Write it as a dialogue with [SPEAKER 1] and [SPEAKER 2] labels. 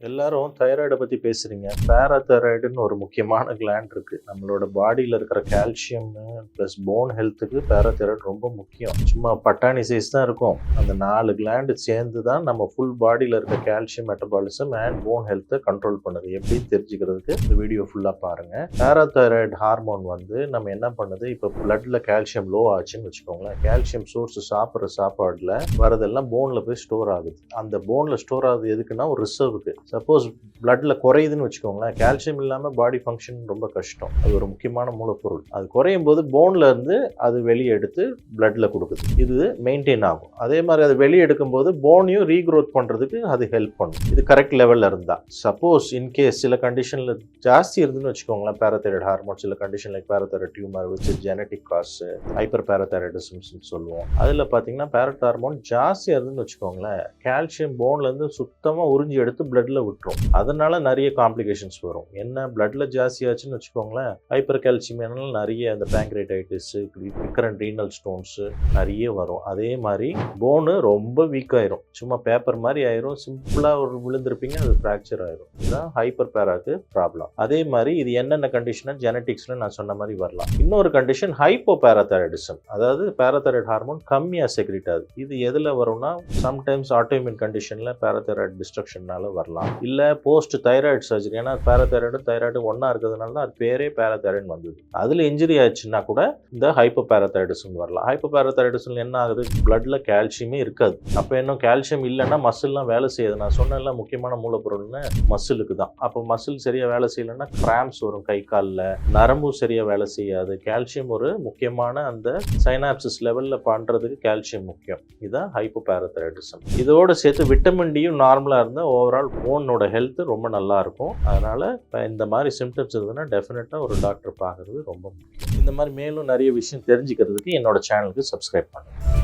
[SPEAKER 1] எல்லாரும் தைராய்டை பற்றி பேசுகிறீங்க. பேராதைராய்டுன்னு ஒரு முக்கியமான கிளாண்ட் இருக்குது. நம்மளோட பாடியில் இருக்கிற கால்சியம் ப்ளஸ் போன் ஹெல்த்துக்கு பேராதைராய்டு ரொம்ப முக்கியம். சும்மா பட்டாணி சைஸ் தான் இருக்கும். அந்த 4 கிளாண்டு சேர்ந்து தான் நம்ம ஃபுல் பாடியில் இருக்க கால்சியம் மெட்டபாலிசம் அண்ட் போன் ஹெல்த்தை கண்ட்ரோல் பண்ணுது. எப்படின்னு தெரிஞ்சுக்கிறதுக்கு இந்த வீடியோ ஃபுல்லாக பாருங்கள். பேராதைராய்டு ஹார்மோன் நம்ம என்ன பண்ணுது, இப்போ பிளட்டில் கால்சியம் லோ ஆச்சுன்னு வச்சுக்கோங்களேன். கால்சியம் சோர்ஸ் சாப்பிட்ற சாப்பாடில் வரதெல்லாம் போனில் போய் ஸ்டோர் ஆகுது. அந்த போனில் ஸ்டோர் ஆகுது எதுக்குன்னா ஒரு ரிசர்வுக்கு. சப்போஸ் பிளட்ல குறையுதுன்னு வச்சுக்கோங்களேன், கால்சியம் இல்லாமல் பாடி ஃபங்க்ஷன் ரொம்ப கஷ்டம். அது ஒரு முக்கியமான மூலப்பொருள். அது குறையும் போது போன்ல இருந்து அது வெளியே எடுத்து பிளட்ல கொடுக்குது. இது மெயின்டைன் ஆகும். அதே மாதிரி அது வெளியே எடுக்கும்போது போனையும் ரீக்ரோத் பண்றதுக்கு அது ஹெல்ப் பண்ணும். இது கரெக்ட் லெவல்ல இருந்தா. சப்போஸ் இன்கேஸ் சில கண்டிஷன்ல ஜாஸ்தி இருந்துன்னு வச்சுக்கோங்களேன், பேராதைராய்டு ஹார்மோன் சில condition like parathyroid tumour which genetic cause hyper parathyroidism சொல்லுவோம். அதில் பார்த்தீங்கன்னா பேராதைராய்டு ஹார்மோன் ஜாஸ்தியாக இருந்துன்னு வச்சுக்கோங்களேன், கால்சியம் போன்ல இருந்து சுத்தமாக உறிஞ்சி எடுத்து பிளட்ல விட்டுரும். அதனால நிறைய காம்ப்ளிகேஷன்ஸ் வரும். என்ன பிளட்ல ஜாஸ்தி ஆச்சுன்னு வச்சுக்கோங்களேன், ஹைப்பர் கால்சியம்னால நிறைய அந்த பேங்க்ரைடைட்டிஸ், ரிகரண்ட் ரீனல் ஸ்டோன்ஸ் நிறைய வரும். அதே மாதிரி போனு ரொம்ப வீக் ஆயிரும். சும்மா பேப்பர் மாதிரி ஆயிரும். சிம்பிளா ஒரு விழுந்திருப்பீங்க, அது ஃப்ராக்சர் ஆயிரும். இதுதான் ஹைப்பர் பேராக்கு ப்ராப்ளம். அதே மாதிரி இது என்னென்ன கண்டிஷனா ஜெனட்டிக்ஸ்ல நான் சொன்ன மாதிரி வரலாம். இன்னொரு கண்டிஷன் ஹைப்போ பேராதைராய்டிசம், அதாவது பேராதைராய்டு ஹார்மோன் கம்மியா செக்ரீட் ஆகுது. இது எதுல வரும்னா சம்டைம்ஸ் ஆட்டோஇம்யூன் கண்டிஷன்ல பேராதைராய்டு டிஸ்ட்ரக்ஷனால வரலாம். இல்ல போஸ்ட் தைராய்டு சர்ஜரி, ஏன்னா பேராதைராய்டு தைராய்டு ஒன்னா இருக்கிறதுனால தான் அது பேரே பேராதைராய்டு வந்தது. அதுல இன்ஜுரி ஆச்சுன்னா கூட இந்த ஹைப்போ பேராதைராய்டிசம் வரலாம். ஹைப்போ பேராதைராய்டிசம் என்ன ஆகுது, பிளட்ல கால்சியமே இருக்காது. அப்ப இன்னும் கால்சியம் இல்லைன்னா மசில்லாம் வேலை செய்யாது. நான் சொன்ன முக்கியமான மூலப்பொருள்னு மசிலுக்கு தான். அப்போ மசில் சரியா வேலை செய்யலைன்னா கிராம்ஸ் வரும் கை காலில், நரம்பும் சரியா வேலை செய்யாது. கால்சியம் ஒரு முக்கியமான அந்த சைனாப்சிஸ் லெவல்ல பண்றதுக்கு கால்சியம் முக்கியம். இதுதான் ஹைப்போ பேராதைராய்டிசம். இதோட சேர்த்து விட்டமின் டியும் நார்மலா இருந்தா ஓவரால் போனோட ஹெல்த் ரொம்ப நல்லா இருக்கும். அதனால இந்த மாதிரி சிம்டம்ஸ் இருந்ததுன்னா டெஃபினட்டா ஒரு டாக்டர் பார்க்கறது ரொம்ப முக்கியம். இந்த மாதிரி மேலும் நிறைய விஷயம் தெரிஞ்சுக்கிறதுக்கு என்னோட சேனலுக்கு சப்ஸ்கிரைப் பண்ணுங்க.